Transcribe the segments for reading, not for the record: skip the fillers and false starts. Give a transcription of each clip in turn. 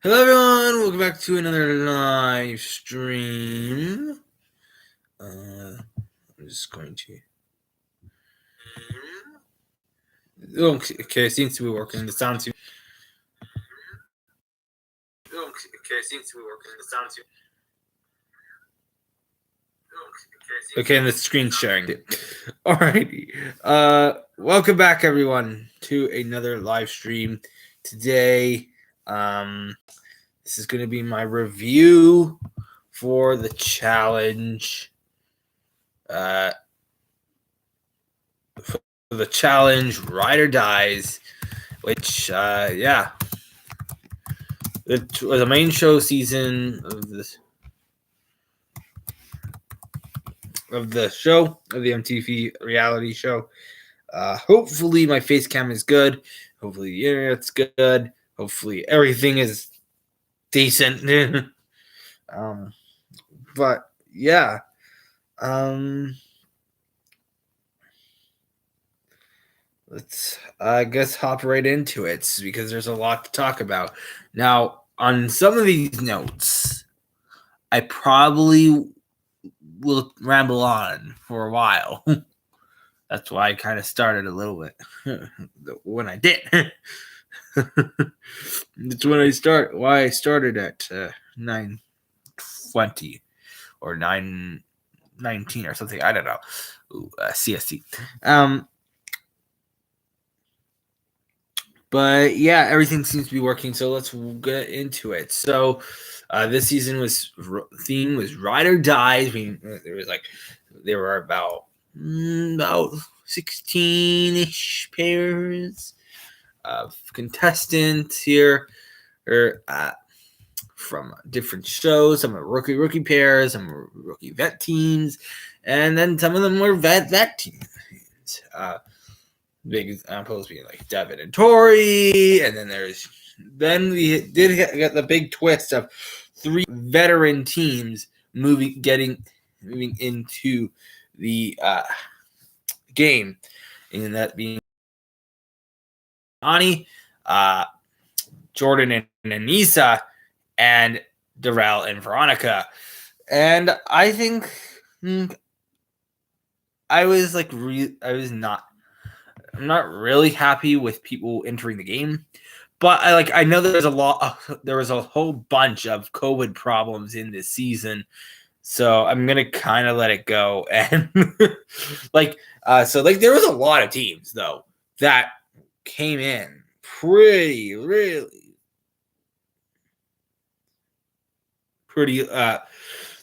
Hello everyone, welcome back to another live stream. I'm just going to... Okay, it seems to be working. The sound seems... Okay, and the screen sharing. Alrighty. Welcome back everyone to another live stream. Today, this is going to be my review for the challenge. The challenge Ride or Dies, which it was a main show season of the show, of the MTV reality show. Hopefully my face cam is good. Hopefully the internet's good. Hopefully everything is decent. But yeah. Let's, I guess, hop right into it because there's a lot to talk about. Now, on some of these notes, I probably will ramble on for a while. That's why I kind of started a little bit when I did. That's when why I started at 9:20 or 9:19 or something. I don't know. CST. But yeah, everything seems to be working. So let's get into it. So this season theme was Ride or Die. There were about 16-ish pairs of contestants here, from different shows. Some are rookie pairs, some were rookie vet teams, and then some of them were vet teams. Big examples being like Devin and Tori, and then we did get the big twist of 3 veteran teams moving into the game, and that being Ani, Jordan and Anissa, and Darrell and Veronica. And I think I'm not really happy with people entering the game, but I know there was a whole bunch of COVID problems in this season, so I'm gonna kind of let it go. And there was a lot of teams though that came in pretty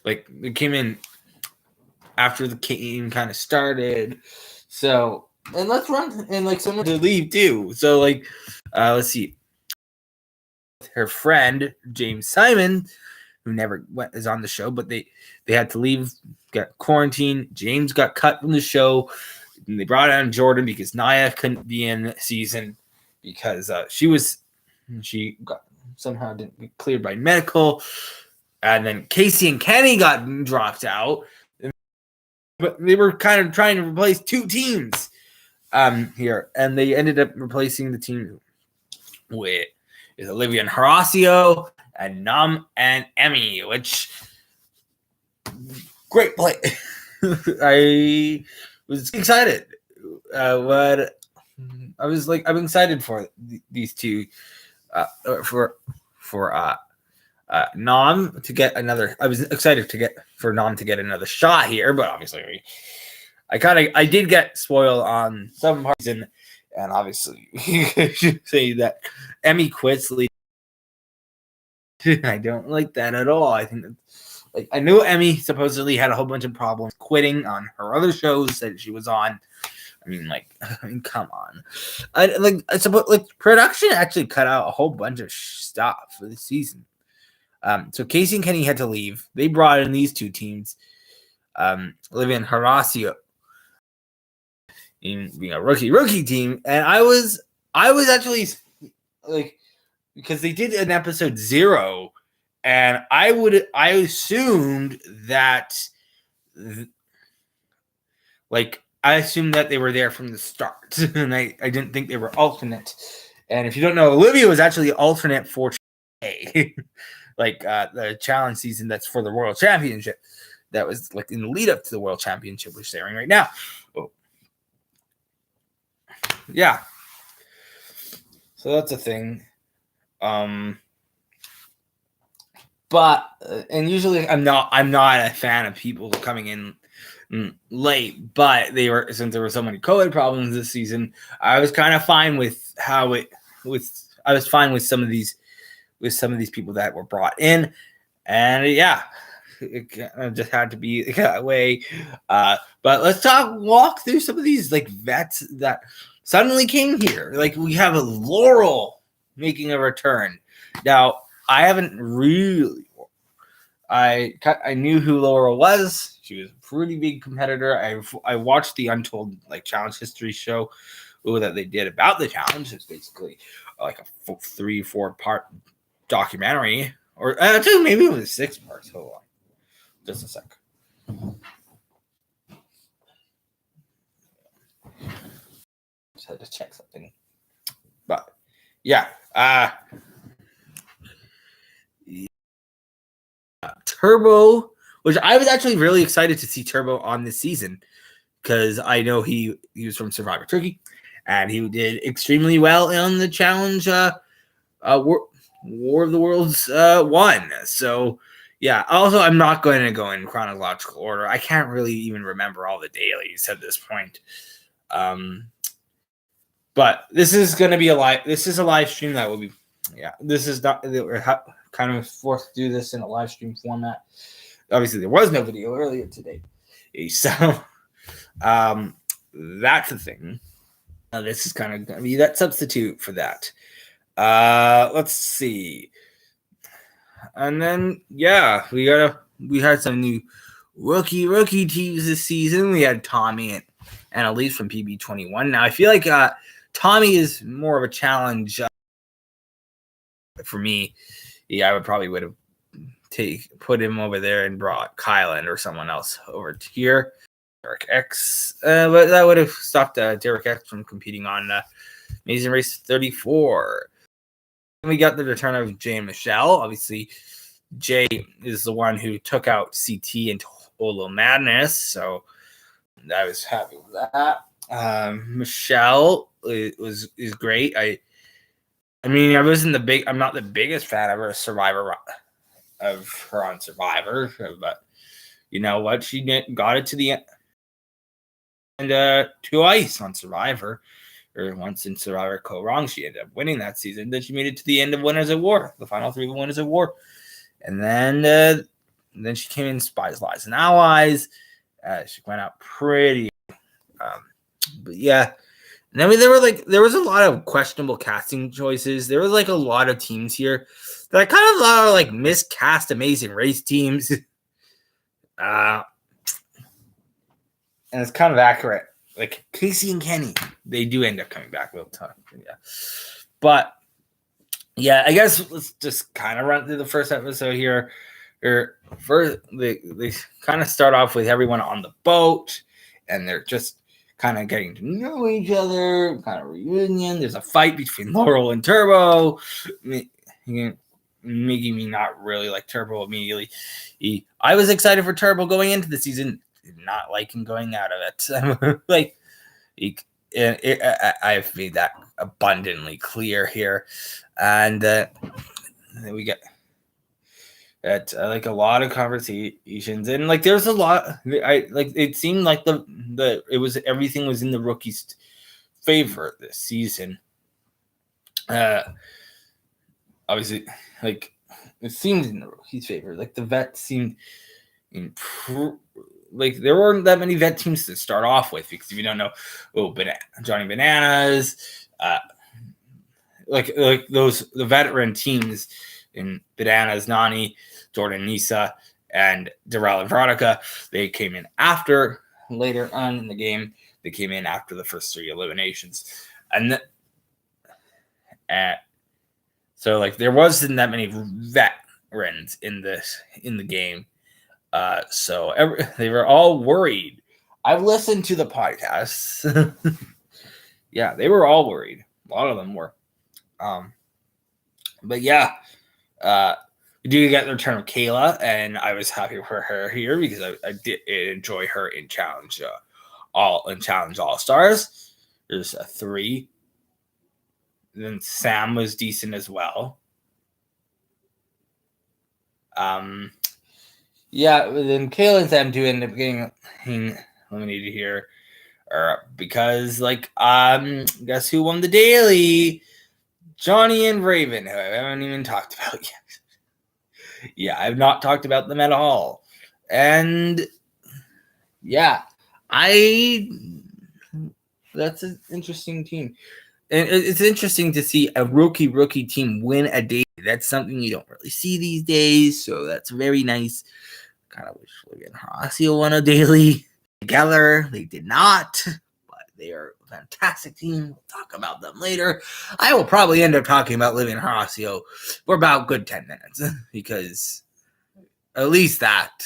it came in after the game kind of started. So, and let's run, and someone to leave too. So let's see. Her friend James Simon, who never is on the show, but they had to leave, got quarantined. James got cut from the show, and they brought on Jordan because Naya couldn't be in the season because she got somehow didn't get cleared by medical, and then Casey and Kenny got dropped out. But they were kind of trying to replace 2 teams here, and they ended up replacing the team with Olivia and Horacio and Nam and Emmy, which great play. I was excited. But I'm excited for these two, for Nam to get another. I was excited for Nam to get another shot here, but obviously I did get spoiled on some parts, and obviously you should say that Emmy quits. I don't like that at all. I think I knew Emmy supposedly had a whole bunch of problems quitting on her other shows that she was on. I mean, come on. I suppose production actually cut out a whole bunch of stuff for the season. So Casey and Kenny had to leave. They brought in these 2 teams, Olivia and Horacio, in being a rookie team, and I was actually because they did an episode 0, and I assumed that they were there from the start, and I didn't think they were alternate. And if you don't know, Olivia was actually alternate for way. Like the challenge season that's for the World Championship. That was like in the lead up to the World Championship, which they're in right now. Oh. Yeah. So that's a thing. But and usually I'm not a fan of people coming in late, but since there were so many COVID problems this season, I was kind of fine with I was fine with some of these people that were brought in, and yeah, it just had to be that way. But let's walk through some of these like vets that suddenly came here. Like we have a Laurel making a return. Now I haven't really. I knew who Laurel was. She was a pretty big competitor. I watched the Untold like Challenge History show that they did about the challenge. It's basically like a 3-4 part documentary, or maybe it was 6 parts. Hold on, just a sec. Just had to check something, but yeah. Turbo, which I was actually really excited to see Turbo on this season because I know he was from Survivor Turkey and he did extremely well on the challenge War of the Worlds 1. So yeah, also I'm not going to go in chronological order. I can't really even remember all the dailies at this point. But this is going to be a live stream that will be, this is not, we're kind of forced to do this in a live stream format. Obviously there was no video earlier today. So that's the thing. This is kind of going to be that substitute for that. Let's see. And then, yeah, we had some new rookie teams this season. We had Tommy and Elise from PB21. Now I feel like Tommy is more of a challenge for me. Yeah, I would have put him over there and brought Kylan or someone else over here. Derek X, but that would have stopped Derek X from competing on Amazing Race 34. And we got the return of Jay and Michelle. Obviously, Jay is the one who took out CT and Olo Madness, so I was happy with that. Michelle is great. I mean, I'm not the biggest fan of her on Survivor, but you know what? She got it to the end and to ice on Survivor, or once in Survivor Go Wrong, she ended up winning that season. Then she made it to the end of Winners at War, the final 3 of Winners at War, and then she came in Spies, Lies, and Allies. She went out pretty, but yeah. And then there was a lot of questionable casting choices. There was like a lot of teams here that kind of like miscast Amazing Race teams. And it's kind of accurate. Like Casey and Kenny, they do end up coming back real time. Yeah. But yeah, I guess let's just kind of run through the first episode here. First, they kind of start off with everyone on the boat, and they're just kind of getting to know each other, kind of reunion. There's a fight between Laurel and Turbo, making me not really like Turbo immediately. I was excited for Turbo going into the season, did not like him going out of it. Like, I've made that abundantly clear here, and then we get at like a lot of conversations, and like there's a lot. It seemed like everything was in the rookies' favor this season. Obviously, like it seemed in the rookies' favor. Like the vets seemed like there weren't that many vet teams to start off with, because if you don't know, Johnny Bananas, like the veteran teams in Bananas, Nani, Jordan Nisa, and Darrell and Veronica, they came in later on in the game. They came in after the first 3 eliminations, and so like there wasn't that many veterans in the game. So they were all worried. I've listened to the podcasts. Yeah, they were all worried. A lot of them were. But yeah, We do get the return of Kayla, and I was happy for her here because I did enjoy her in Challenge All Stars. There's a 3. Then Sam was decent as well. Yeah, then Kayla and Sam do end up getting eliminated here, because guess who won the daily? Johnny and Raven, who I haven't even talked about yet. Yeah, I've not talked about them at all, and yeah, that's an interesting team. And it's interesting to see a rookie team win a day. That's something you don't really see these days, so that's very nice. Kind of wish Livia and Horacio won a daily together. They did not, but they are a fantastic team. We'll talk about them later. I will probably end up talking about Livia and Horacio for about good 10 minutes because at least that,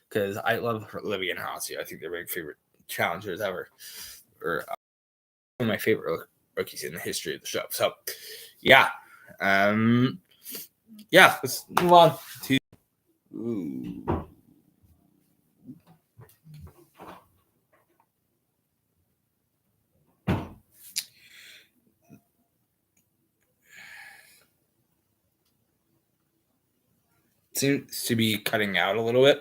because I love Livia and Horacio. I think they're my favorite challengers ever, or one of my favorite rookies in the history of the show. So, yeah, let's move on to. Ooh. Seems to be cutting out a little bit.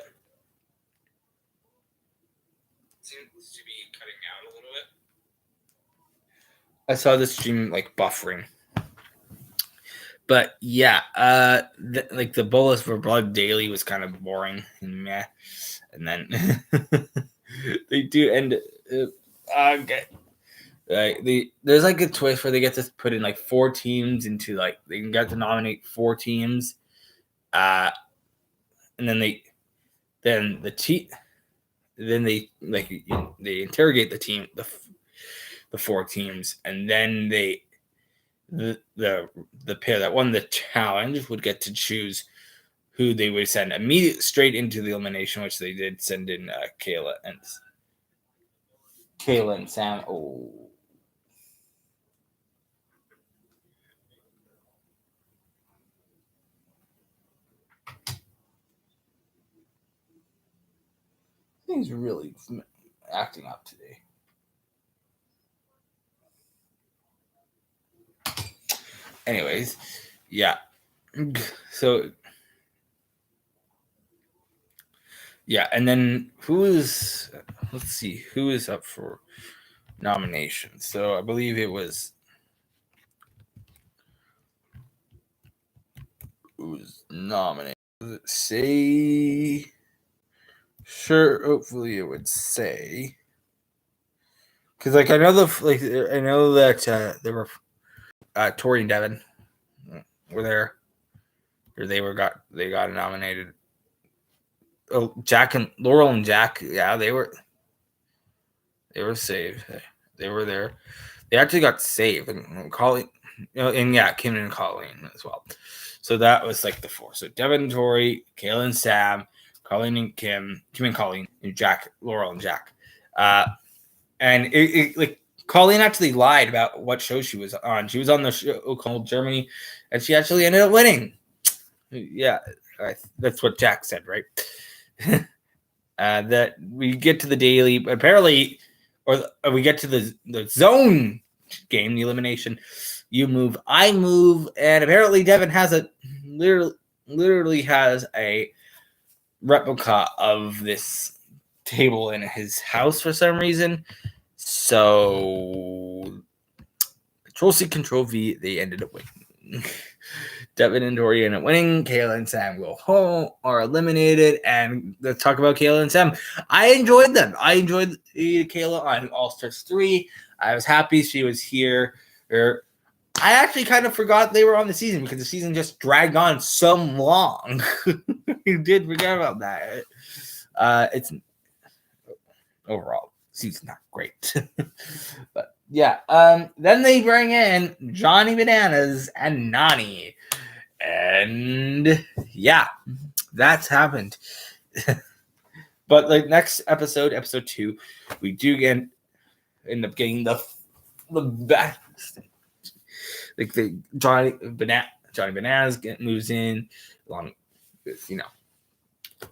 I saw the stream buffering. But yeah, the Bullets for Blood daily was kind of boring and meh. And then they do end. Okay. There's a twist where they get to put in 4 teams into they can get to nominate 4 teams, and then they interrogate the team, the 4 teams, and then the pair that won the challenge would get to choose who they would send straight into the elimination, which they did send in Kayla and Sam. Oh. Things really acting up today. Anyways, yeah. So yeah, and then let's see who is up for nomination. So I believe it was who was nominated. Does it say? Sure, hopefully it would say. Because I know I know that there were Tori and Devin were there, or they got nominated. Oh, Jack and Laurel and Jack, yeah, they were saved. They were there. They actually got saved, and Colleen, and yeah, Kim and Colleen as well. So that was the 4. So Devin, Tori, Kayla and Sam, Colleen and Kim and Colleen, and Jack, Laurel and Jack. And Colleen actually lied about what show she was on. She was on the show called Germany, and she actually ended up winning. Yeah, that's what Jack said, right? That we get to the daily, apparently, or we get to the zone game, the elimination. You move, I move, and apparently Devin has literally has a replica of this table in his house for some reason. So Control C, Control V, they ended up winning. Devin and Tori end up winning. Kayla and Sam go home, are eliminated. And let's talk about Kayla and Sam. I enjoyed them. I enjoyed Kayla on All Stars 3. I was happy she was here. I actually kind of forgot they were on the season because the season just dragged on so long. You did forget about that. It's overall season not great. But yeah, then they bring in Johnny Bananas and Nany. And yeah, that's happened. But next episode 2, we do end up getting the best, the Johnny Johnny Bananas moves in along with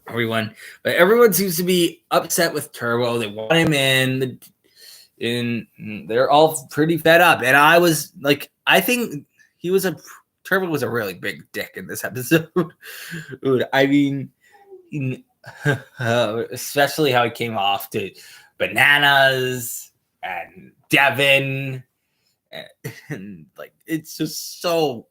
everyone, but everyone seems to be upset with Turbo. They want him in, and they're all pretty fed up. And I was like, I think Turbo was a really big dick in this episode. I mean, especially how he came off to Bananas and Devin, and like it's just so.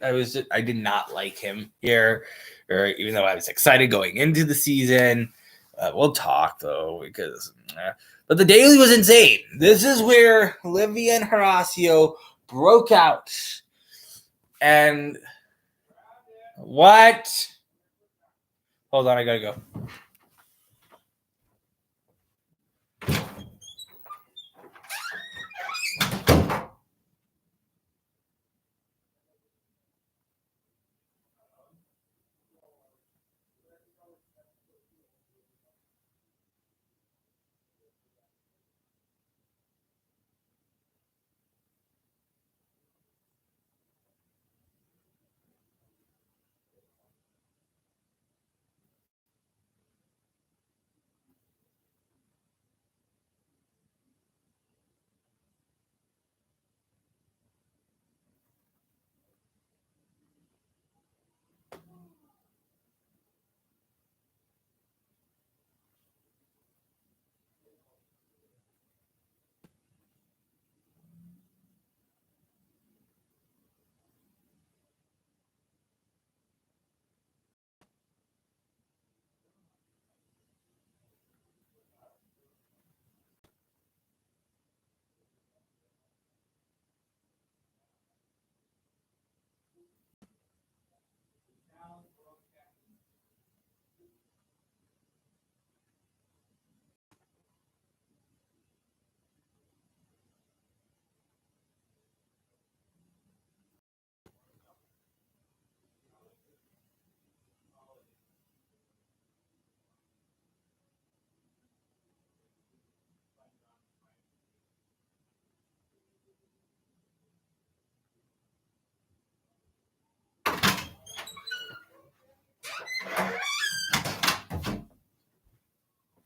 I did not like him here, or even though I was excited going into the season. We'll talk though, because but the daily was insane. This is where Olivia and Horacio broke out, and what? Hold on, I gotta go.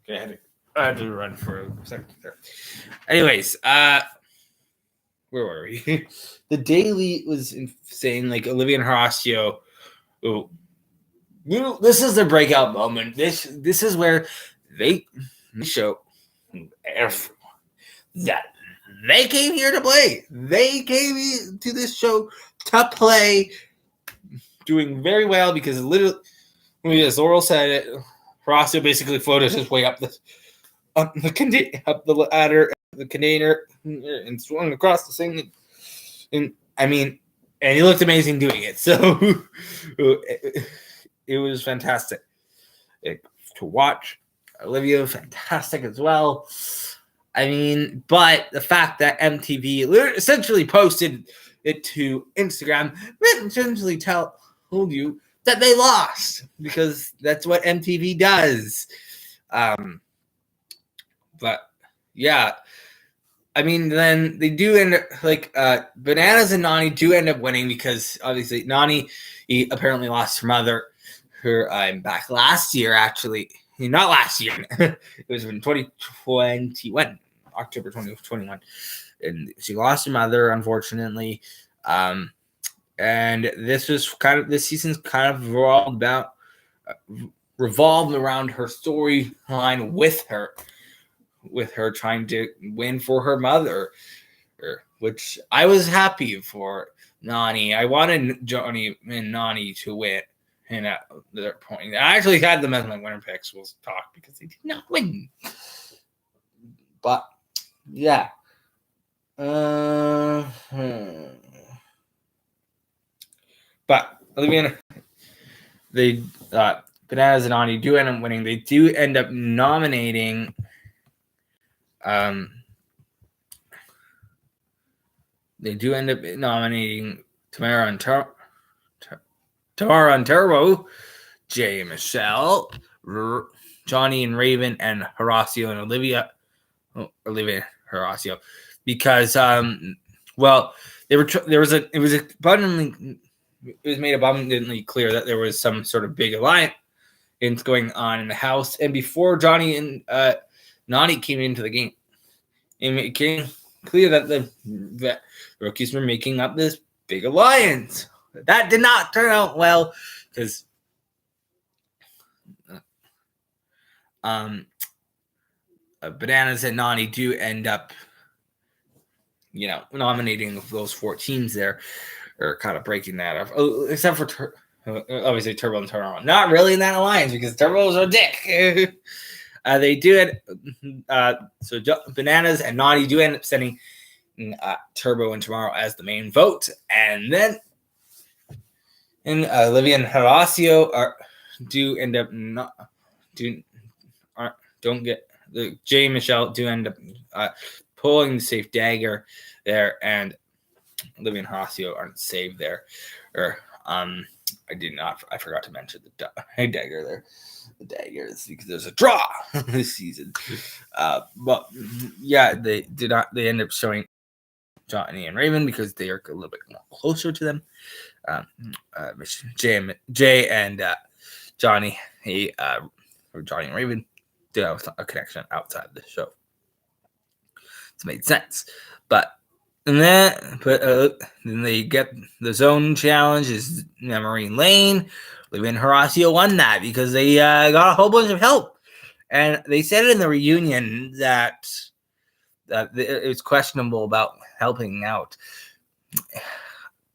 Okay, I had to run for a second there. Anyways, where were we? The daily was saying like Olivia and Horacio. Oh, this is the breakout moment. This is where they show everyone that they came here to play. They came to this show to play, doing very well because literally, as Laurel said it, Horacio basically floated his way up the ladder, the container, and swung across the thing. And I mean, and he looked amazing doing it. So it was fantastic to watch. Olivia, fantastic as well. I mean, but the fact that MTV essentially posted it to Instagram essentially told you that they lost, because that's what MTV does. But yeah, I mean, then they do end up like Bananas and Nany do end up winning, because obviously Nany apparently lost her mother. I'm back last year, actually. Not last year. It was in 2021, October 2021. And she lost her mother, unfortunately. And this season's kind of revolved around her storyline with her trying to win for her mother, which I was happy for Nany. I wanted Johnny and Nany to win. And at that point, I actually had them as my winner picks. We'll talk because they did not win. But yeah, but Olivia, they Bananas and Nany do end up winning. They do end up nominating. They do end up nominating Tamara and Tamara and Turbo, Jay and Michelle, Johnny and Raven, and Horacio and Olivia and Horacio, because it was abundantly it was made abundantly clear that there was some sort of big alliance going on in the house. And before Johnny and Nani came into the game, it became clear that the rookies were making up this big alliance. That did not turn out well because Bananas and Nani do end up, nominating those 4 teams there, or kind of breaking that up, except for obviously Turbo and Turbo. Not really in that alliance because Turbo's a dick. They do it. So Bananas and Nani do end up sending Turbo and Tomorrow as the main vote, and then Olivia and Horacio do end up don't get the Jay and Michelle do end up pulling the safe dagger there, and Olivia and Horacio aren't saved there. Or I forgot to mention the dagger there. The daggers because there's a draw this season. But yeah, they did not. They end up showing Johnny and Raven because they are a little bit more closer to them. Jay and Johnny, or Johnny and Raven, do have a connection outside of the show. It's made sense, but then they get the zone challenge is Marine Lane. Olivia and Horacio won that because they got a whole bunch of help, and they said in the reunion that it was questionable about helping out.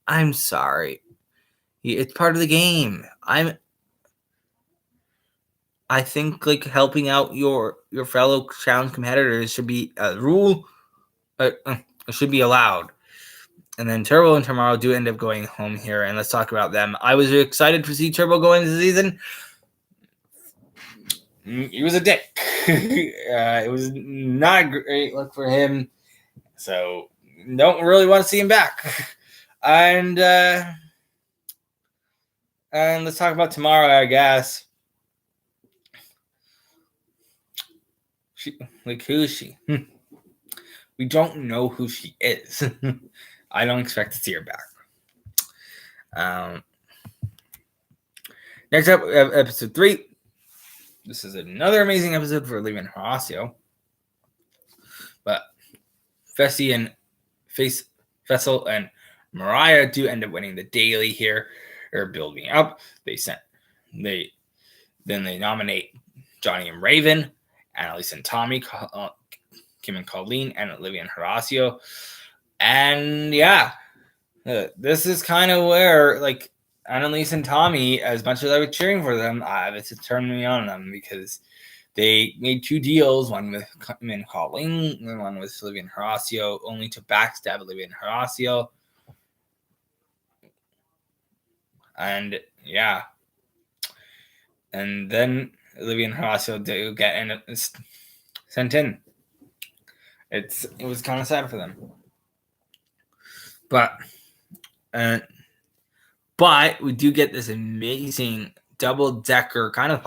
I'm sorry, it's part of the game. I think like helping out your fellow challenge competitors should be a rule. It should be allowed. And then Turbo and Tomorrow do end up going home here, and let's talk about them. I was excited to see Turbo go into the season. He was a dick. It was not a great look for him, so don't really want to see him back. And let's talk about Tomorrow, I guess. Who is she? We don't know who she is. I don't expect to see her back. Next up, episode 3. This is another amazing episode for Olivia and Horacio. But Fessel and Mariah do end up winning the daily here, or building up. They nominate Johnny and Raven, Annalise and Tommy, Kim and Colleen, and Olivia and Horacio. And yeah, this is kind of where, like, Annalise and Tommy, as much as I was cheering for them, this turned me on them because they made 2 deals, one with Kim and Colleen and one with Olivia and Horacio, only to backstab Olivia and Horacio. And yeah, and then Olivia and Horacio do get sent in. It was kind of sad for them. But we do get this amazing double-decker kind of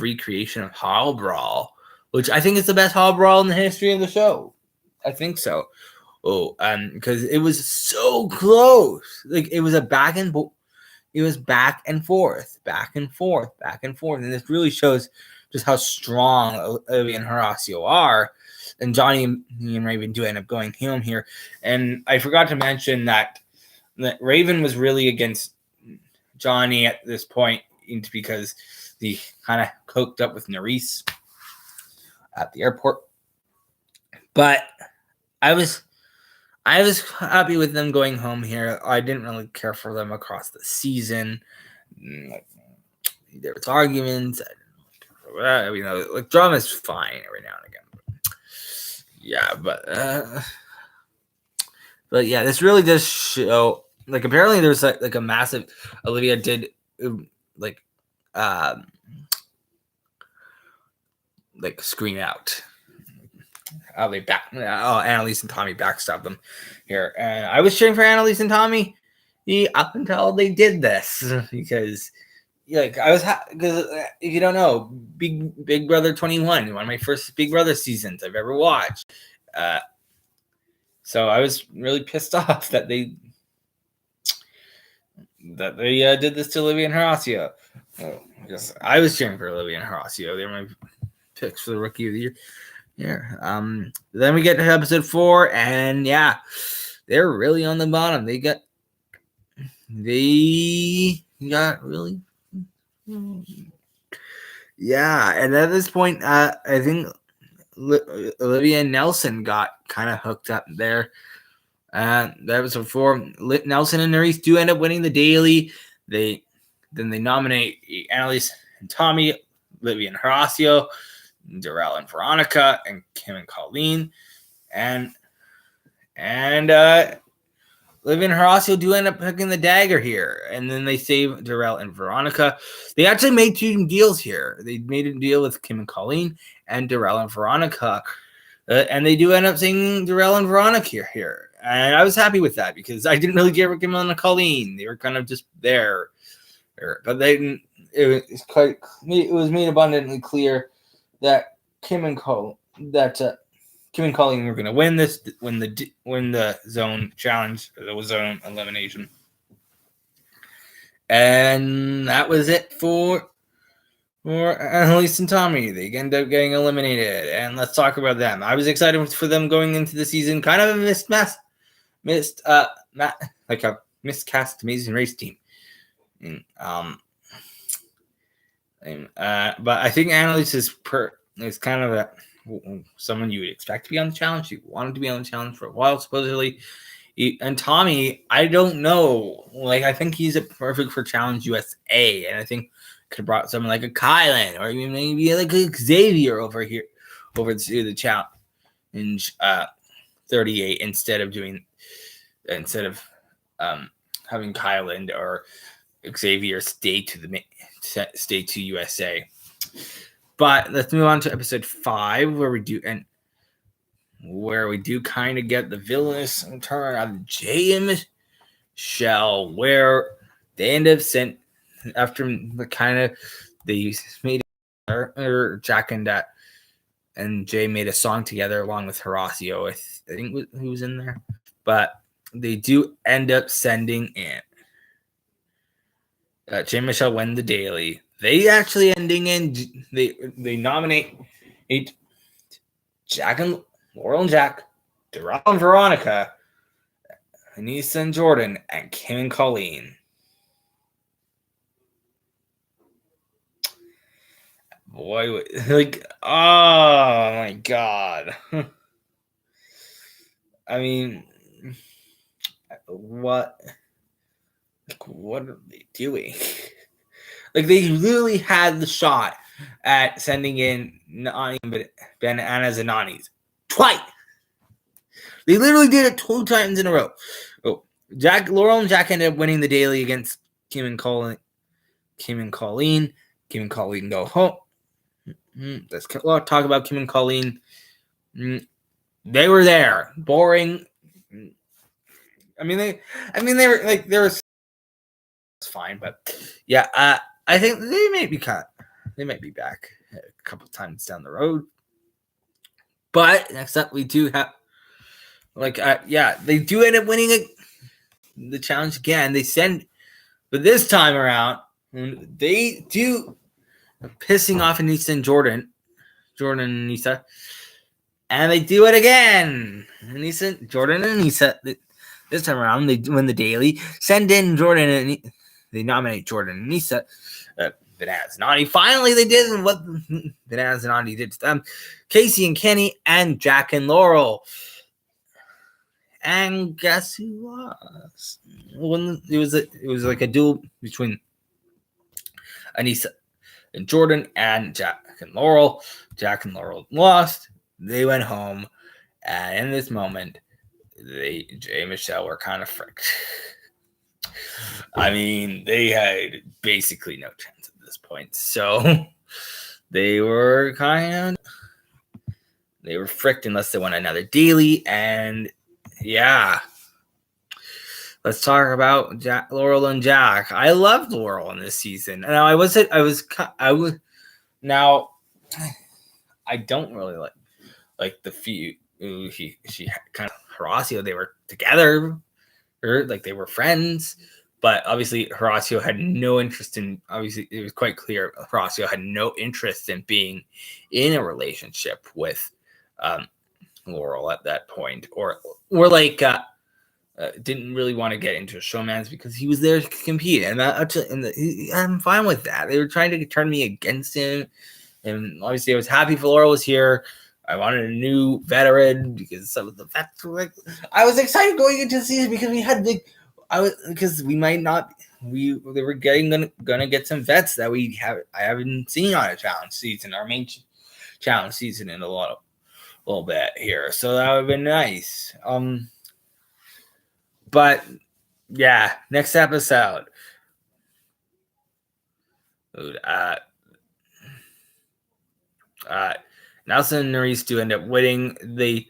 recreation of Hall Brawl, which I think is the best Hall Brawl in the history of the show. I think so. Because it was so close. Like, it was back and forth, and this really shows just how strong Olivia and Horacio are. And Johnny and Raven do end up going home here. And I forgot to mention that Raven was really against Johnny at this point because he kind of coked up with Nerys at the airport. But I was happy with them going home here. I didn't really care for them across the season. There was arguments. Drama is fine every now and again. Yeah, but yeah, this really does show. Like, apparently there's like a massive. Olivia did scream out. Annalise and Tommy backstabbed them here, and I was cheering for Annalise and Tommy up until they did this because. Because if you don't know, Big Brother 21, one of my first Big Brother seasons I've ever watched. So I was really pissed off that they that they did this to Olivia and Horacio. Oh, yes, I was cheering for Olivia and Horacio. They were my picks for the Rookie of the Year. Yeah. Then we get to episode 4, and yeah, they're really on the bottom. They got really. Yeah, and at this point, I think Olivia and Nelson got kind of hooked up there. That was before Nelson and Nurys do end up winning the daily. Then they nominate Annalise and Tommy, Olivia and Horacio, Darrell and Veronica, and Kim and Colleen, and Olivia and Horacio do end up picking the dagger here, and then they save Darrell and Veronica. They actually made 2 deals here. They made a deal with Kim and Colleen and Darrell and Veronica, and they do end up saving Darrell and Veronica here. And I was happy with that because I didn't really care for Kim and Colleen. They were kind of just there. But it was made abundantly clear that Kim and Colleen were going to win the zone challenge, the zone elimination. And that was it for Annalise and Tommy. They end up getting eliminated. And let's talk about them. I was excited for them going into the season. Kind of a like a miscast Amazing Race team. But I think Annalise is kind of someone you would expect to be on the challenge. She wanted to be on the challenge for a while, supposedly. And Tommy, I don't know. Like, I think he's perfect for Challenge USA, and I think could have brought someone like a Kylan or even maybe like a Xavier over to the challenge 38 instead of having Kylan or Xavier stay to USA. But let's move on to episode 5, where we do kind of get the villainous turn of Jay and Michelle, where they end up sent after the kind of they made Jack and Jay made a song together along with Horacio. I think who was in there, but they do end up sending in Jay and Michelle win the daily. They actually ending in they nominate Jack and Laurel and Jack, Darrell and Veronica, Anissa and Jordan, and Kim and Colleen. Boy, like, oh my god. I mean, what are they doing? Like, they literally had the shot at sending in Nani, Ben, Anna, Zananis twice. They literally did it 2 times in a row. Oh, Laurel and Jack ended up winning the daily against Kim and Colleen. Kim and Colleen go home. Let's talk about Kim and Colleen. They were there. Boring. I mean, they were like, they were fine, but yeah, I think they might be They might be back a couple times down the road. But next up, we do have they do end up winning the challenge again. But this time around, they do pissing off Anissa and Jordan and Anissa, and they do it again. Jordan and Anissa. This time around, they win the daily. Send in Jordan and they nominate Jordan and Anissa. Bananas Naughty. Finally, they did what Bananas Naughty did to them. Casey and Kenny and Jack and Laurel. And guess who lost? It was like a duel between Anissa and Jordan and Jack and Laurel. Jack and Laurel lost. They went home, and in this moment, Jay and Michelle were kind of fricked. I mean, they had basically no chance at this point. So they were fricked unless they won another daily. And yeah, let's talk about Laurel and Jack. I loved Laurel in this season. Now I don't really like the feud. She kind of Horacio. They were together, or like they were friends. But obviously, Horacio had no interest in. Obviously, it was quite clear Horacio had no interest in being in a relationship with Laurel at that point, or like didn't really want to get into a showman's because he was there to compete, and I'm fine with that. They were trying to turn me against him, and obviously, I was happy for Laurel was here. I wanted a new veteran because some of the vets were like, I was excited going into the season because we had because we might not they were gonna get some vets that I haven't seen on a challenge season, our main challenge season in a little bit here, so that would have been nice. But yeah, next episode. Nelson and Nurys do end up winning. They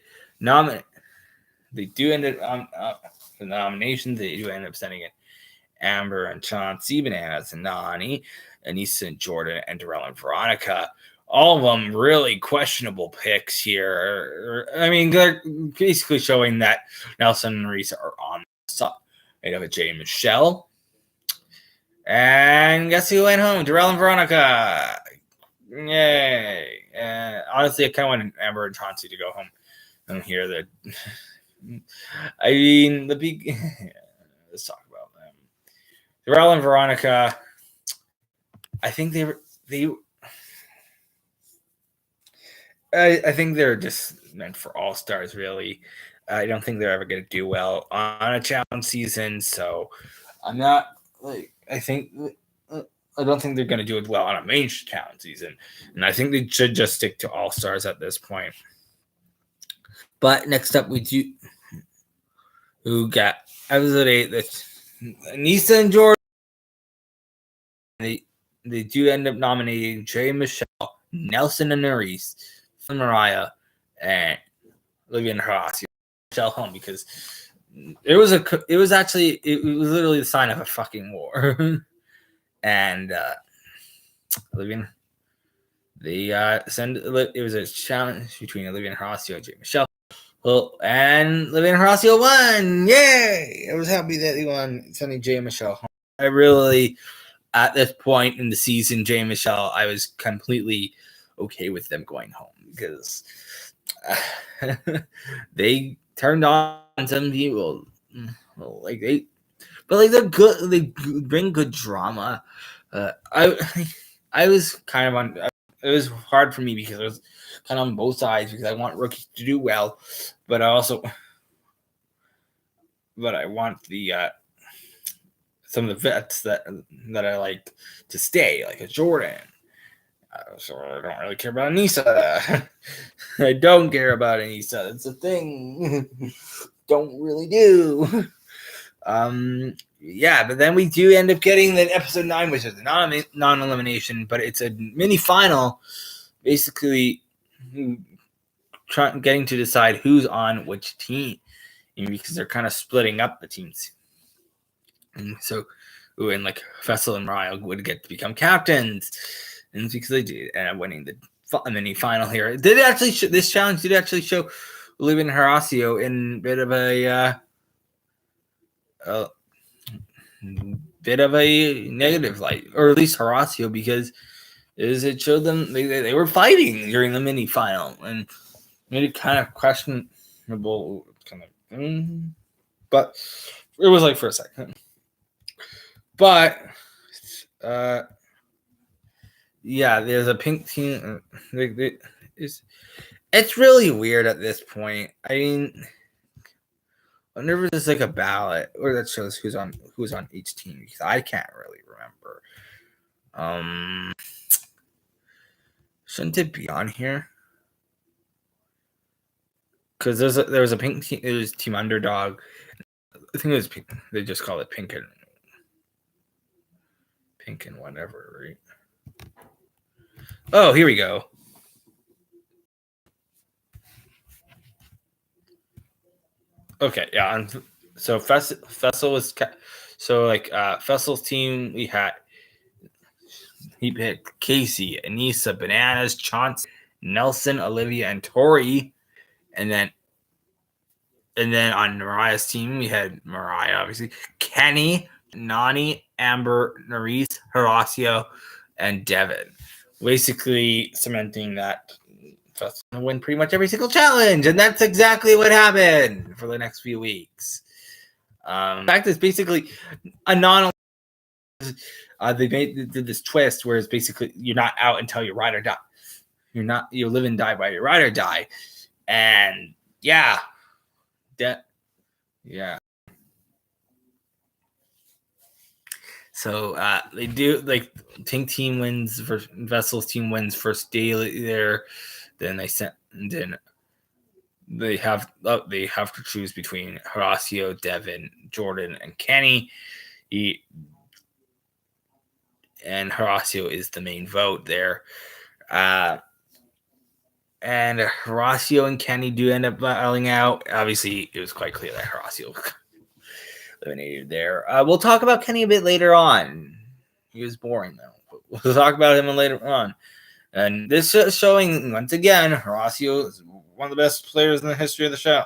do end up the nominations. They do end up sending in Amber and Chauncey, Bananas and Nany, Aneesa and Jordan, and Darrell and Veronica. All of them really questionable picks here. I mean, they're basically showing that Nelson and Nurys are on the side of a Jay and Michelle. And guess who went home? Darrell and Veronica. Yay. Honestly, I kind of wanted Amber and Chauncey to go home and hear that. I mean, let's talk about them. Darrell and Veronica, I think I think they're just meant for all stars, really. I don't think they're ever going to do well on a challenge season, so I'm not like I don't think they're going to do it well on a main challenge season, and I think they should just stick to all stars at this point. But next up, we do who got episode 8. That's Aneesa and Jordan. They do end up nominating Jay and Michelle, Nelson and Nurys, Mariah, and Olivia and Horacio. Michelle home because it was literally the sign of a fucking war. And Olivia, it was a challenge between Olivia and Horacio and Jay and Michelle. Well, and Olivia and Horacio won. Yay! I was happy that they won, sending Jay and Michelle home. I really, at this point in the season, Jay and Michelle, I was completely okay with them going home because they turned on some people. They're good. They bring good drama. I was kind of on. It was hard for me because I was kind of on both sides because I want rookies to do well, but I want the some of the vets that I like to stay, like a Jordan. So I don't really care about Aneesa. I don't care about Aneesa. That's a thing. Don't really do. Yeah, but then we do end up getting the episode 9, which is a non-elimination, but it's a mini final, basically getting to decide who's on which team, because they're kind of splitting up the teams. And so, and like Fessel and Mariah would get to become captains, and because they did end up winning the mini final here. This challenge did actually show Olivia and Horacio in a bit of a negative light, or at least Horacio, because it showed them they were fighting during the mini final and made it kind of questionable, but it was like for a second. But yeah, there's a pink team. It's really weird at this point. I mean, whenever there's like a ballot or that shows who's on each team, because I can't really remember. Shouldn't it be on here? Because there was a pink team. It was Team Underdog. I think it was pink. They just call it pink and whatever, right? Oh, here we go. Okay, yeah. And so Fessel was Fessel's team. He picked Casey, Aneesa, Bananas, Chauncey, Nelson, Olivia, and Tori, and then on Mariah's team we had Mariah, obviously, Kenny, Nany, Amber, Nurys, Horacio, and Devin. Basically cementing that Fessel will win pretty much every single challenge, and that's exactly what happened for the next few weeks. In fact, it's basically a non. They did this twist where it's basically you're not out until your ride or die. You live and die by your ride or die, and yeah, yeah. So they do like Pink team wins, Vessel's team wins first day there. Then they have to choose between Horacio, Devin, Jordan, and Kenny. And Horacio is the main vote there. And Horacio and Kenny do end up battling out. Obviously, it was quite clear that Horacio eliminated there. We'll talk about Kenny a bit later on. He was boring, though. We'll talk about him later on. And this is showing, once again, Horacio is one of the best players in the history of the show.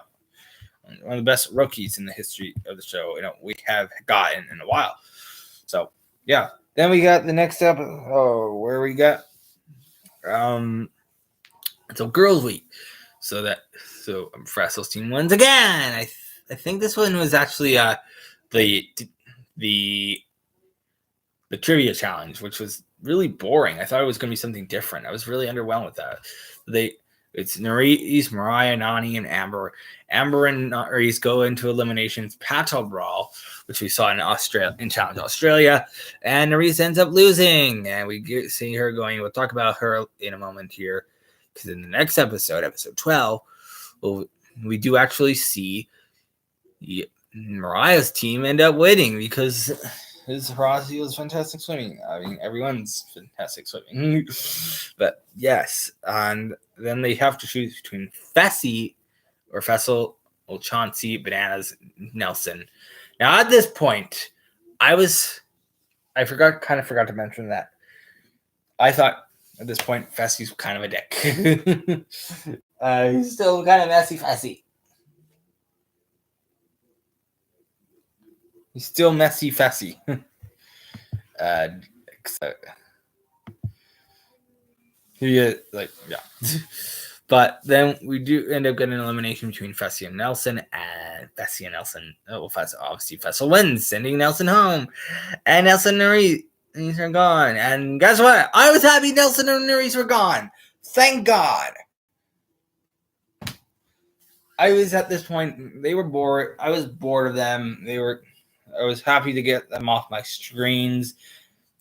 One of the best rookies in the history of the show, we have gotten in a while. So, yeah. Then we got the next step. Oh, where we got? So Girls Week. So Fessel's team wins again. I think this one was actually the trivia challenge, which was really boring. I thought it was going to be something different. I was really underwhelmed with that. It's Nurys, Mariah, Nany, and Amber. Amber and Nurys go into eliminations Pato Brawl, which we saw in Challenge Australia, and Nurys ends up losing. And we see her going. We'll talk about her in a moment here, because in the next episode 12, we do actually see Mariah's team end up winning because Horacio's fantastic swimming. I mean, everyone's fantastic swimming. But yes, and then they have to choose between Fessy or Fessel, Chauncey, Bananas, Nelson. Now, at this point, I forgot to mention that. I thought at this point, Fessy's kind of a dick. He's still kind of messy, Fessy. He's still messy, Fessy. Yeah. But then we do end up getting an elimination between Fessy and Nelson, and Fessy and Nelson. Obviously, Fessel wins, sending Nelson home, and Nelson and Nurys are gone. And guess what? I was happy Nelson and Nurys were gone. Thank God. I was at this point. They were bored. I was bored of them. I was happy to get them off my screens.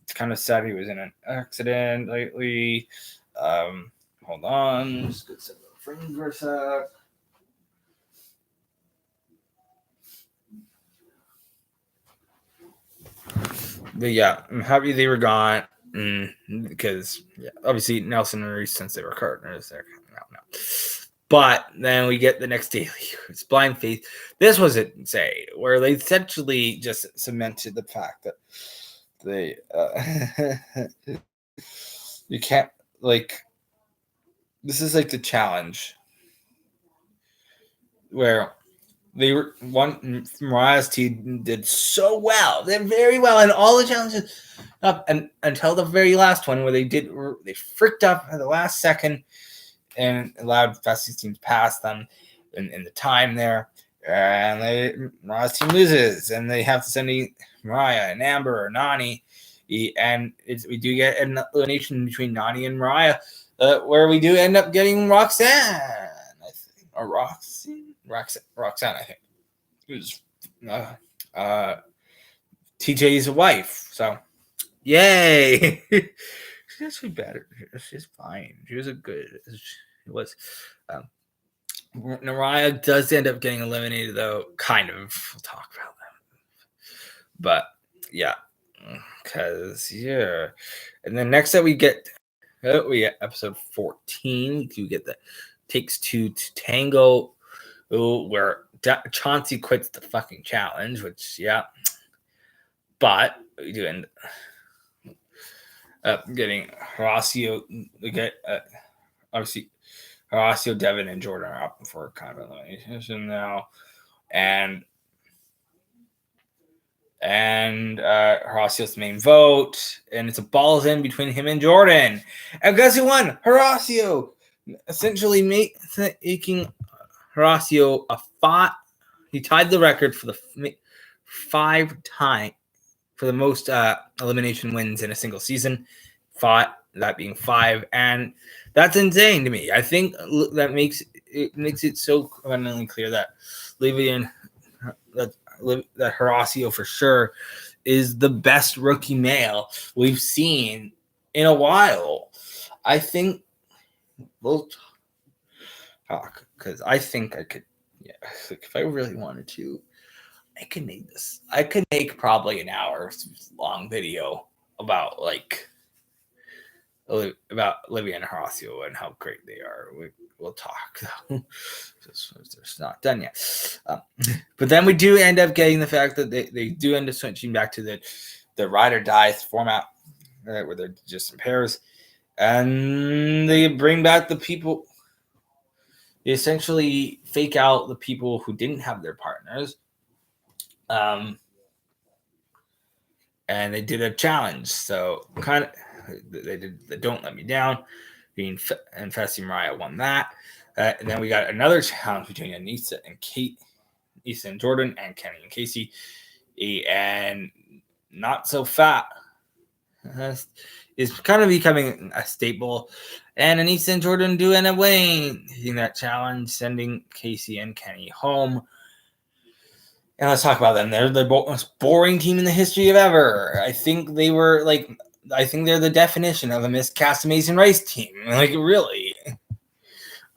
It's kind of sad he was in an accident lately. Hold on. Just get some frames for a sec. But yeah, I'm happy they were gone because obviously Nelson and Nurys, since they were partners, they're no. But then we get the next daily. It's Blind Faith. This was where they essentially just cemented the fact that they you can't this is like the challenge where they were Mariah's team did so well. They did very well in all the challenges up and until the very last one where they fricked up at the last second and allowed Fessy's team to pass them in the time there. And Mariah's team loses, and they have to send Mariah and Amber or Nany. And we do get an elimination between Nany and Mariah, where we do end up getting Roxanne, I think, or Roxanne, I think. It was TJ's wife. So, yay! She's actually better. She's fine. She was it was. Mariah does end up getting eliminated, though. Kind of. We'll talk about that. But yeah, because and then next up we get episode 14. You get the Takes Two to Tango, where Chauncey quits the fucking challenge, which but we do end up getting Horacio. We get obviously Horacio, Devin, and Jordan are up for kind of elimination now, and and Horacio's the main vote, and it's a balls in between him and Jordan. And guess who won? Horacio, essentially making Horacio a 5. He tied the record for the 5 time for the most elimination wins in a single season. That being 5, and that's insane to me. I think that makes it so abundantly clear that that Horacio for sure is the best rookie male we've seen in a while. I think we'll talk because I think I could. Yeah, if I really wanted to, I could make this. I could make probably an hour long video about Olivia and Horacio and how great they are. We'll talk. It's not done yet. But then we do end up getting the fact that they do end up switching back to the ride or die format, right, where they're just in pairs. And they bring back the people. They essentially fake out the people who didn't have their partners. And they did a challenge. So kind of they did the Don't Let Me Down. And Fessy Mariah won that. And then we got another challenge between Aneesa and Jordan, and Kenny and Casey. And Not So Fat is kind of becoming a staple. And Aneesa and Jordan do end up winning that challenge, sending Casey and Kenny home. And let's talk about them. They're the most boring team in the history of ever. I think they're the definition of a miscast Amazing Race team. Like, really.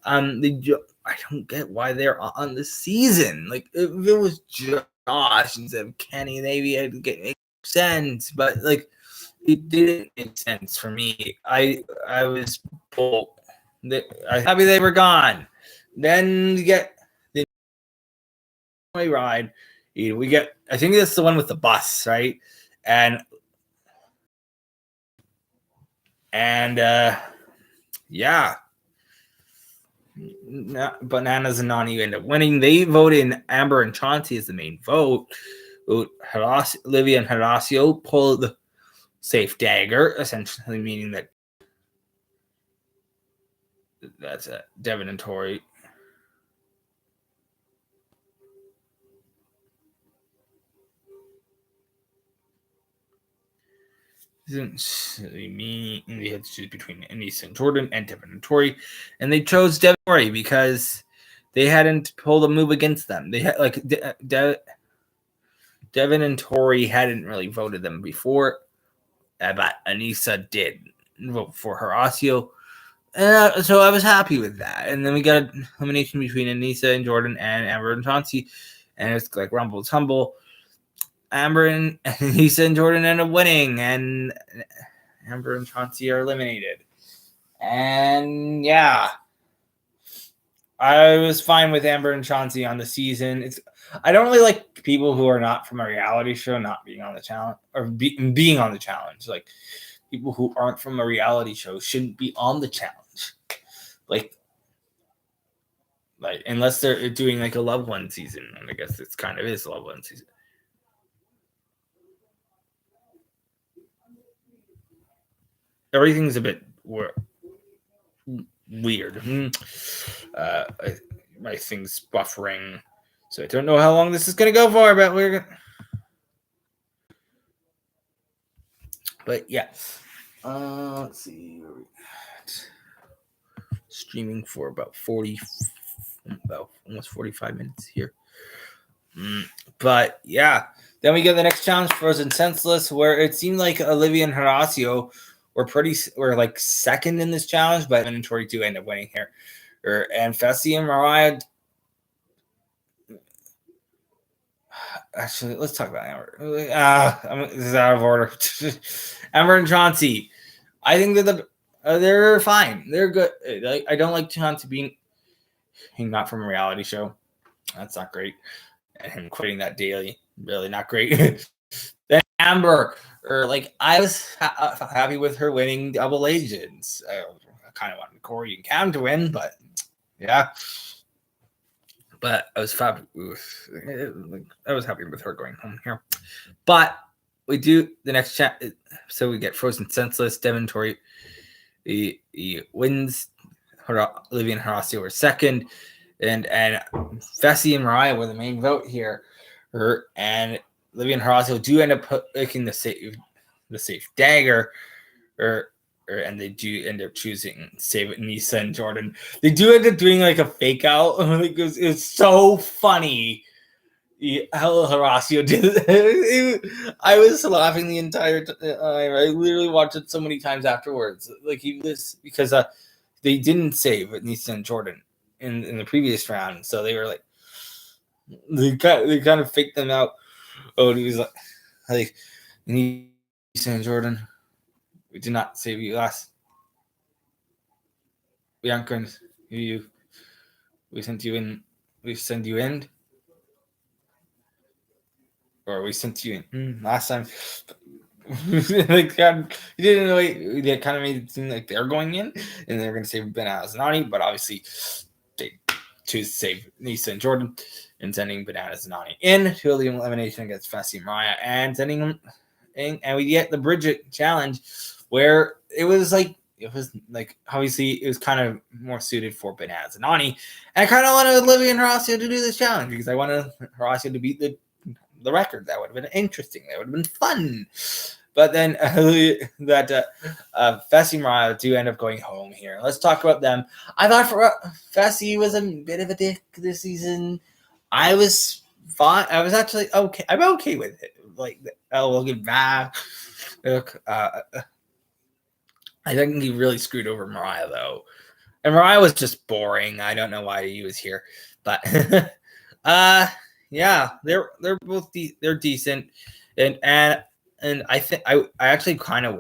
I don't get why they're on the season. Like, if it was Josh instead of Kenny, maybe it'd make sense. But like, it didn't make sense for me. I was happy they were gone. Then you get the ride. We get. I think that's the one with the bus, right? And yeah. Bananas and Nany end up winning. They voted in Amber and Chauncey as the main vote. Olivia and Horacio pulled the safe dagger, essentially meaning that's Devin and Tori. Me, they had to choose between Aneesa and Jordan and Devin and Tori, and they chose Devin and Tori because they hadn't pulled a move against them. They had Devin and Tori hadn't really voted them before, but Aneesa did vote for Horacio, so I was happy with that. And then we got an elimination between Aneesa and Jordan and Amber and Chauncey, and it's like rumble tumble. Amber and Aneesa and Jordan end up winning, and Amber and Chauncey are eliminated. And yeah, I was fine with Amber and Chauncey on the season. I don't really like people who are not from a reality show not being on the challenge or being on the challenge. Like, people who aren't from a reality show shouldn't be on the challenge. Like unless they're doing like a Love One season, and I guess it's kind of is Love One season. Everything's a bit weird. My thing's buffering, so I don't know how long this is going to go for, but But yeah. Let's see. Streaming for about almost 45 minutes here. But yeah. Then we get the next challenge, Frozen Senseless, where it seemed like Olivia and Horacio were like second in this challenge, but then Tori 2 ended up winning here. And Fessy and Mariah. Actually, let's talk about Amber. This is out of order. Amber and Chauncey. I think that they're fine. They're good. I don't like Chauncey being not from a reality show. That's not great. And him quitting that daily, really not great. Then Amber, I was happy with her winning Double Agents. I kind of wanted Corey and Cam to win, but yeah. But I was happy with her going home here. But we do the next chat. So we get frozen senseless. Devin Tori he wins. Olivia and Horacio were second, and Fessy and Mariah were the main vote here. And Olivia and Horacio do end up picking the safe dagger, and they do end up choosing Save It, Nisa and Jordan. They do end up doing like a fake out. It's so funny. How Horacio did it. I was laughing the entire time. I literally watched it so many times afterwards. Like he was because they didn't save Nisa and Jordan in the previous round, so they were like they kind of faked them out. Oh, and he was like Nisa and Jordan, we did not save you last. Bianca, we sent you in. We sent you in. Or we sent you in last time. Like you didn't really. They kind of made it seem like they're going in, and they're going to save Bananas and Nani, but obviously they choose to save Nisa and Jordan, and sending Bananas and Nani in to the elimination against Fessy and Mariah, and sending them in, and we get the Bridget challenge, where it was like obviously it was kind of more suited for Bananas and Nani, and I kind of wanted Olivia and Horacio to do this challenge because I wanted Horacio to beat the record. That would have been interesting. That would have been fun. But then Fessy and Mariah do end up going home here. Let's talk about them. I thought Fessy was a bit of a dick this season. I was fine. I was actually okay. I'm okay with it. Like, we'll get back. Look, I think he really screwed over Mariah though, and Mariah was just boring. I don't know why he was here, but yeah, they're both they're decent, and I think I actually kind of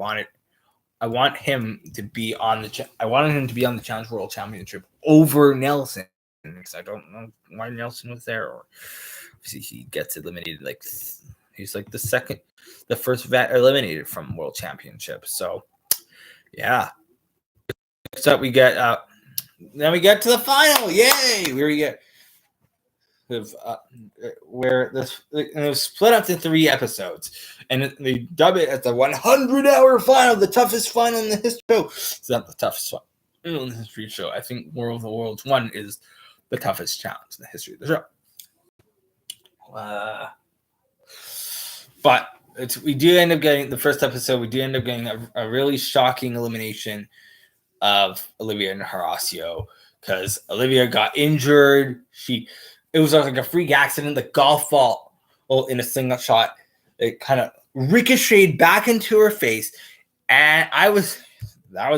I want him to be on I wanted him to be on the Challenge World Championship over Nelson because I don't know why Nelson was there, or he gets eliminated. Like he's like the first vet eliminated from World Championship. So yeah. Next up, we get then we get to the final. Yay! Where we get where it was split up to 3 episodes, and they dub it as the 100-hour final, the toughest final in the history show. It's not the toughest one in the history show. I think War of the Worlds 1 is the toughest challenge in the history of the show. But we do end up getting the first episode. We do end up getting a really shocking elimination of Olivia and Horacio because Olivia got injured. It was like a freak accident. The golf ball in a single shot, it kind of ricocheted back into her face, and that was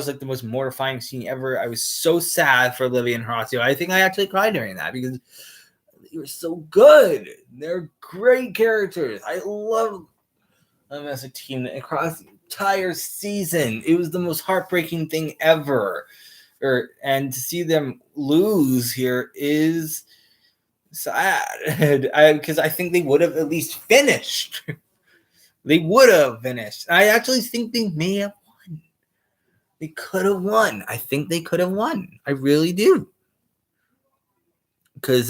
like the most mortifying scene ever. I was so sad for Olivia and Horacio. I think I actually cried during that because they were so good. They're great characters. I love them as a team across the entire season. It was the most heartbreaking thing ever. And to see them lose here is sad. Because I think they would have at least finished. They would have finished. I actually think they may have won. They could have won. I think they could have won. I really do. Because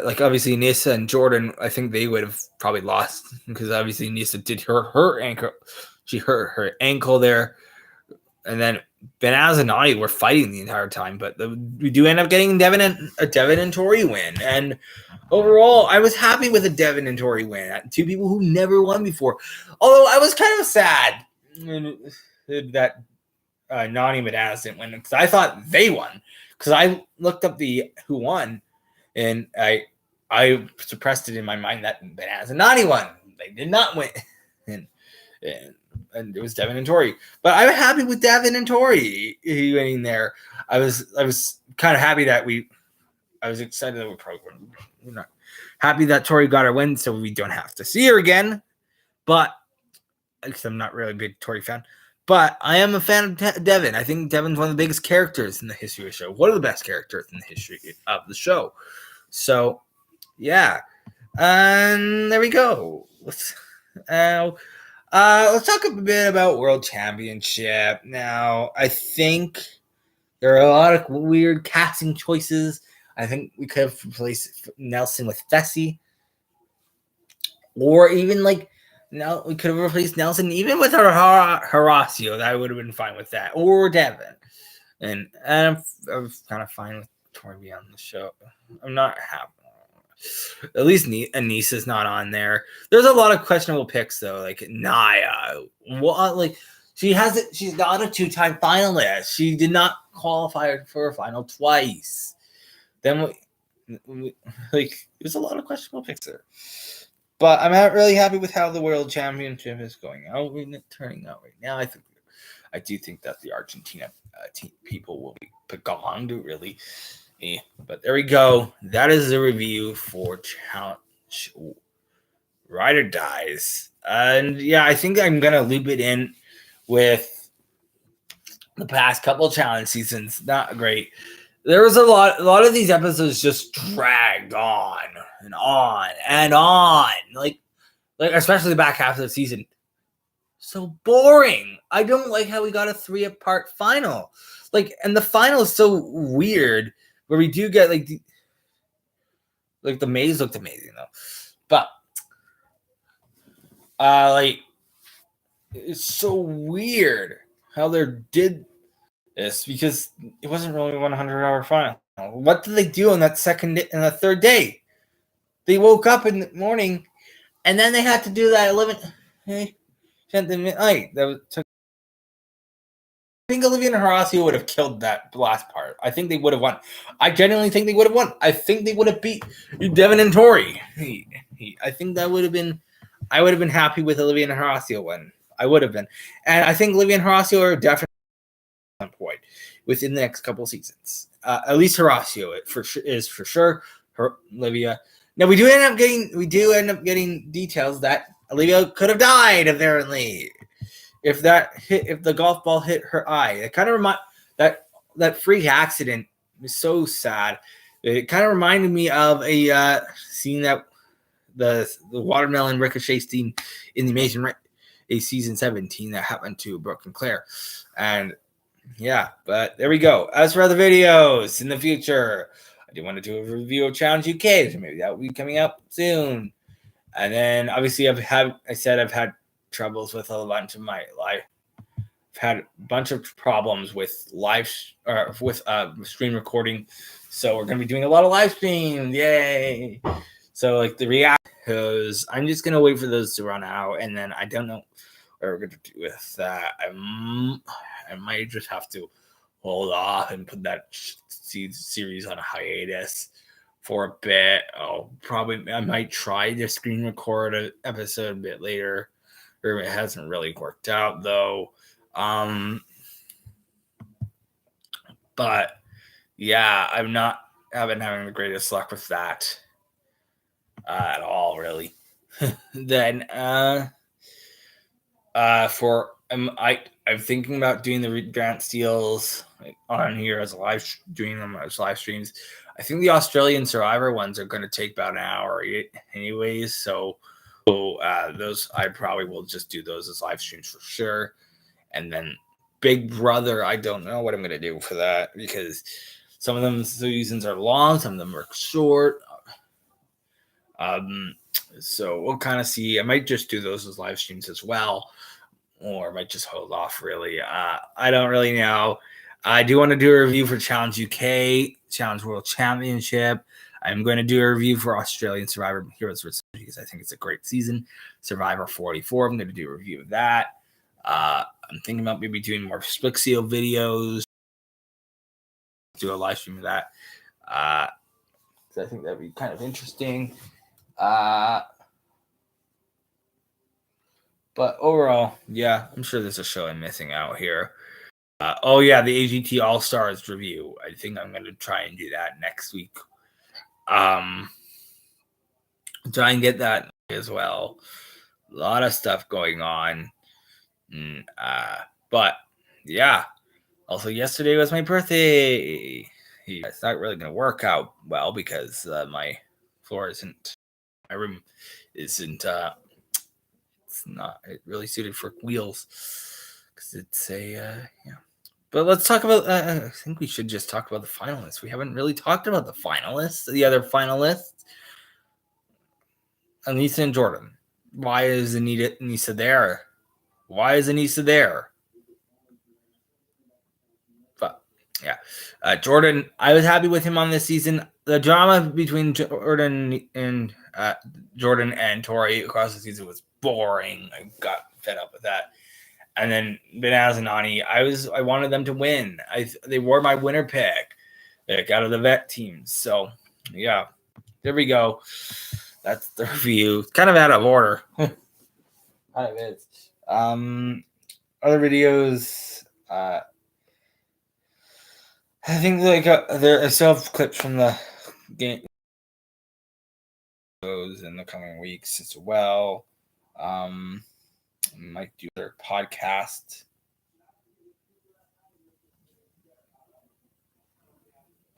like obviously Nisa and Jordan, I think they would have probably lost because obviously Nisa did her ankle. She hurt her ankle there, and then Bananas and Nani were fighting the entire time. But we do end up getting Devin and Tori win, and overall, I was happy with a Devin and Tori win. 2 people who never won before. Although I was kind of sad that Nani and Bananas didn't win because I thought they won. Because I looked up who won. And I suppressed it in my mind that Bananas and Nani won. They did not win. And it was Devin and Tori. But I'm happy with Devin and Tori winning there. I was kind of happy that I was excited that we're not happy that Tori got her win so we don't have to see her again. But because I'm not really a big Tori fan. But I am a fan of Devin. I think Devin's one of the biggest characters in the history of the show. One of the best characters in the history of the show. So, yeah. And there we go. Let's talk a bit about World Championship. Now, I think there are a lot of weird casting choices. I think we could have replaced Nelson with Fessy, or even like now we could have replaced Nelson even with Horacio. That would have been fine with that, or Devin. And I'm kind of fine with Tori on the show. I'm not happy. At least Anissa's not on there. There's a lot of questionable picks though, like Naya. What like she's not a 2-time finalist. She did not qualify for a final twice. Then like there's a lot of questionable picks there. But I'm not really happy with how the World Championship is turning out right now. I do think that the Argentina people will be begone to really. But there we go. That is the review for Challenge Ride or Dies. And yeah, I think I'm going to loop it in with the past couple challenge seasons. Not great. There was a lot of these episodes just dragged on and on and on. Like especially the back half of the season. So boring. I don't like how we got a 3-part final. Like, and the final is so weird where we do get like the maze looked amazing though. But like it's so weird how they did this because it wasn't really a 100-hour final. What did they do on that third day? They woke up in the morning and then they had to do that 10th midnight. Took. I think Olivia and Horacio would have killed that last part. I think they would have won. I genuinely think they would have won. I think they would have beat Devin and Tori. I think that would have been. I would have been happy with Olivia and Horacio win. I would have been, and I think Olivia and Horacio are definitely on point within the next couple of seasons. At least Horacio is for sure. Olivia. Now we do end up getting details that Olivia could have died apparently. If the golf ball hit her eye, it kind of that freak accident was so sad. It kind of reminded me of a scene that the watermelon ricochet scene in the Amazing season 17 that happened to Brooke and Claire, and yeah. But there we go. As for other videos in the future, I do want to do a review of Challenge UK, so maybe that will be coming up soon. And then obviously I've had troubles with a bunch of my life. I've had a bunch of problems with screen recording, so we're gonna be doing a lot of live streams. Yay! So like the reactions, I'm just gonna wait for those to run out, and then I don't know what we're gonna do with that. I might just have to hold off and put that series on a hiatus for a bit. I might try to screen record an episode a bit later. Or it hasn't really worked out though. But yeah, I've been having the greatest luck with that at all, really. Then I'm thinking about doing the Grant Steels on here as doing them as live streams. I think the Australian Survivor ones are going to take about an hour anyways, so those I probably will just do those as live streams for sure. And then Big Brother, I don't know what I'm going to do for that because some of them seasons are long, some of them are short. So we'll kind of see. I might just do those as live streams as well, or I might just hold off really. I don't really know. I do want to do a review for Challenge UK, Challenge World Championship. I'm going to do a review for Australian Survivor Heroes vs. because I think it's a great season. Survivor 44, I'm going to do a review of that. I'm thinking about maybe doing more Splixio videos. Do a live stream of that. So I think that'd be kind of interesting. But overall, yeah, I'm sure there's a show I'm missing out here. The AGT All Stars review. I think I'm going to try and do that next week. Try and get that as well. A lot of stuff going on. But yeah. Also, yesterday was my birthday. It's not really going to work out well because my room isn't. It's not really suited for wheels because it's a But let's talk about. I think we should just talk about the finalists. We haven't really talked about the finalists. The other finalists, Alyssa and Jordan. Why is Alyssa there? Why is Alyssa there? But yeah, Jordan. I was happy with him on this season. The drama between Jordan and Tori across the season was boring. I got fed up with that. And then Bananas and Nani, I wanted them to win. They were my winner pick out of the vet teams. So yeah, there we go. That's the review. Kind of out of order. Kind of is. Other videos. I think there are self clips from the game in the coming weeks as well. Might do their podcast.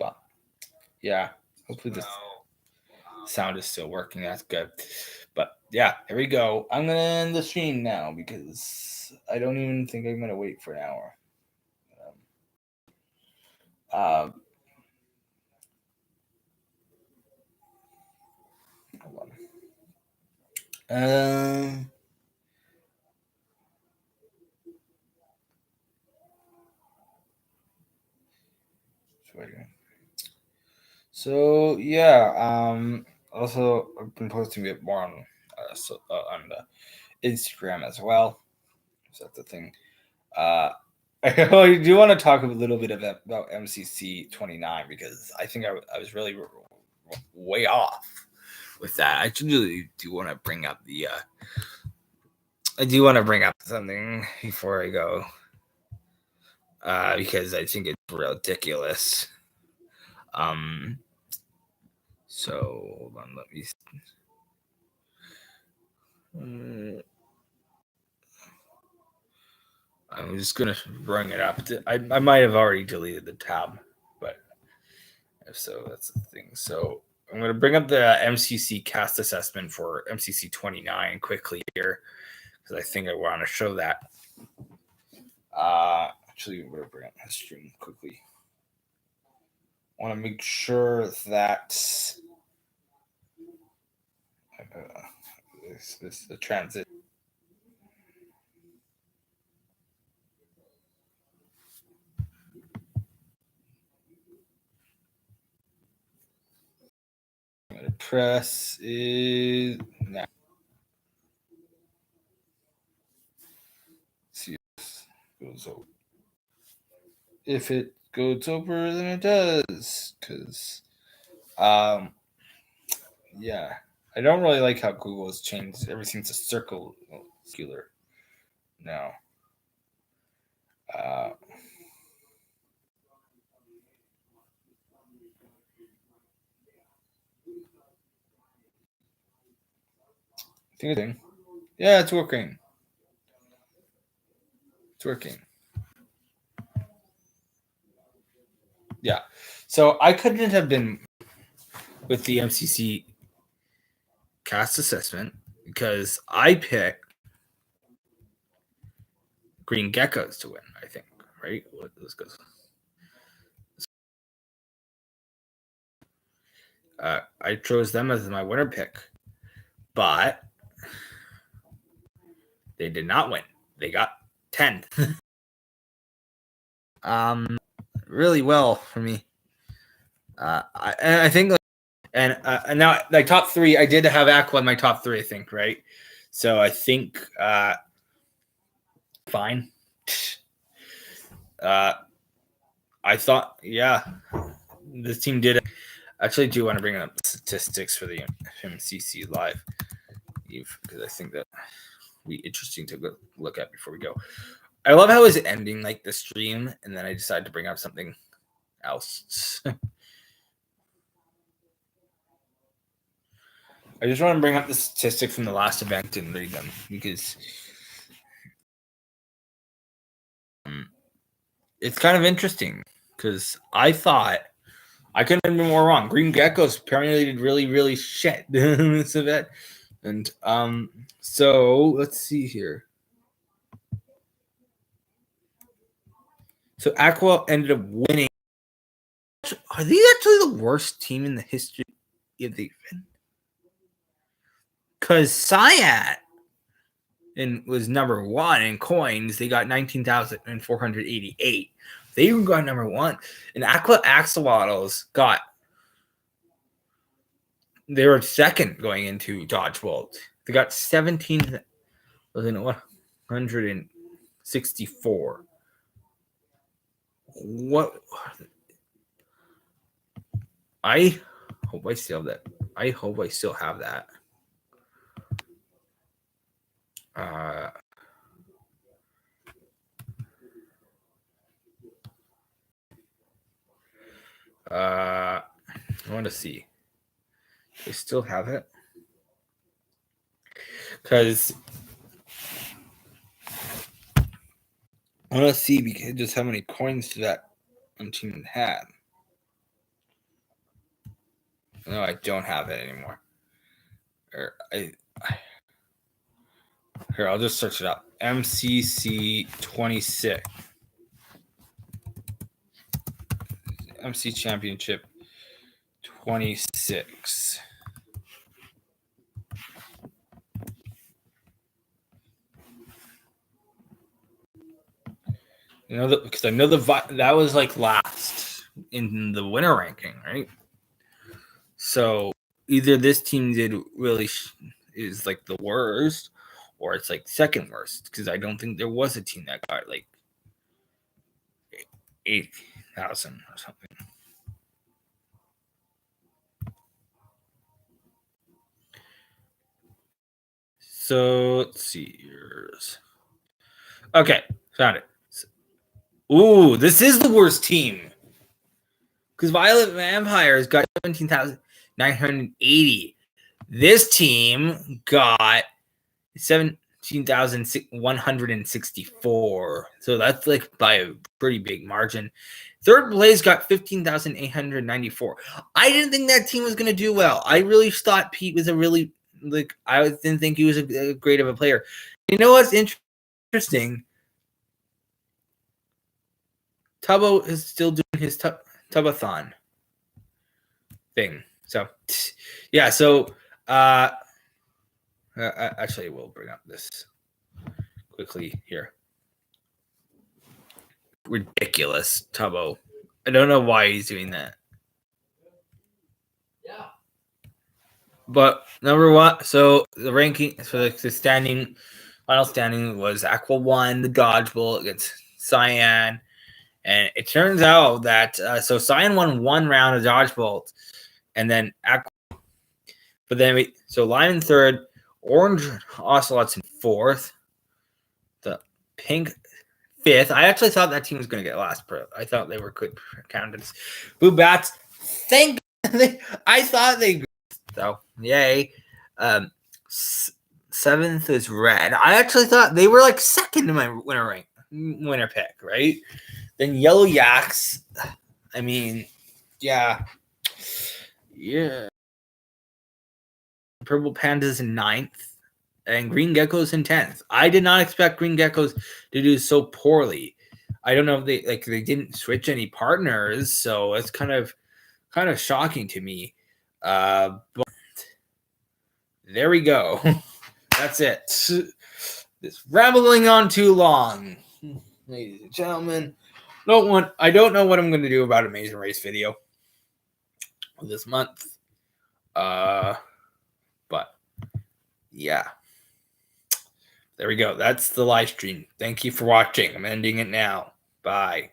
But yeah, hopefully the sound is still working. That's good. But yeah, here we go. I'm gonna end the stream now because I don't even think I'm gonna wait for an hour. Hold on. So yeah, also I've been posting a bit more on the Instagram as well. So that's the thing. I do want to talk a little bit about MCC 29 because I think I was really way off with that. I really do want to bring up I do want to bring up something before I go because I think it's ridiculous. So hold on, let me. I'm just gonna bring it up. I might have already deleted the tab, but if so, that's the thing. So I'm gonna bring up the MCC cast assessment for MCC 29 quickly here because I think I want to show that. Actually, I'm gonna bring up the stream quickly. I want to make sure that this the transit. I'm gonna press is now. See if it goes over. If it goes over, then it does. Because, yeah, I don't really like how Google has changed everything to circular now. I think it's yeah, it's working. It's working. Yeah. So I couldn't have been with the MCC cast assessment because I picked Green Geckos to win, I think, right? Let's go. I chose them as my winner pick, but they did not win. They got 10th. Really well for me. I think, and now like top three, I did have Aqua in my top three, I think, right? So I think fine. I thought, yeah, this team did. Actually, do want to bring up statistics for the MCC live, because I think that would be interesting to look at before we go. I love how it's ending like the stream, and then I decided to bring up something else. I just want to bring up the statistic from the last event and read them because it's kind of interesting. Because I thought I couldn't have been more wrong. Green Geckos apparently did really, really shit in this event, and so let's see here. So Aqua ended up winning. Are these actually the worst team in the history of the event? Because Cyan was number one in coins. They got 19,488. They even got number one. And Aqua Axolotls they were second going into Dodgeball. They got 17,164. What? I hope I still have that. I hope I still have that. I want to see. I still have it because I want to see just how many coins that one team had. No, I don't have it anymore. Here, I'll just search it up. MCC 26. MC Championship 26. Because I know that was like last in the winner ranking, right? So either this team did really is like the worst, or it's like second worst. Because I don't think there was a team that got like 8,000 or something. So let's see. Okay, found it. Ooh, this is the worst team. Because Violet Vampires got 17,980. This team got 17,164. So that's like by a pretty big margin. Third place got 15,894. I didn't think that team was going to do well. I really thought Pete was I didn't think he was a great of a player. You know what's interesting? Tubbo is still doing his Tubathon thing. So, yeah. So, actually, we'll bring up this quickly here. Ridiculous, Tubbo. I don't know why he's doing that. Yeah. But number one, so the ranking, so the final standing was Aqua won the Dodgeball against Cyan. And it turns out that so Cyan won one round of Dodgeball, and then Aqua. But then so Lime in third, Orange Ocelots in fourth, the Pink fifth. I actually thought that team was going to get last, but I thought they were good candidates. Blue Bats, I thought they. So yay. Seventh is Red. I actually thought they were like second in my winner pick, right? Then Yellow Yaks. I mean, yeah. Purple Pandas in ninth, and Green Geckos in 10th. I did not expect Green Geckos to do so poorly. I don't know if they didn't switch any partners, so it's kind of shocking to me. But there we go. That's it. This rambling on too long, ladies and gentlemen. I don't know what I'm going to do about Amazing Race video this month. But yeah, there we go. That's the live stream. Thank you for watching. I'm ending it now. Bye.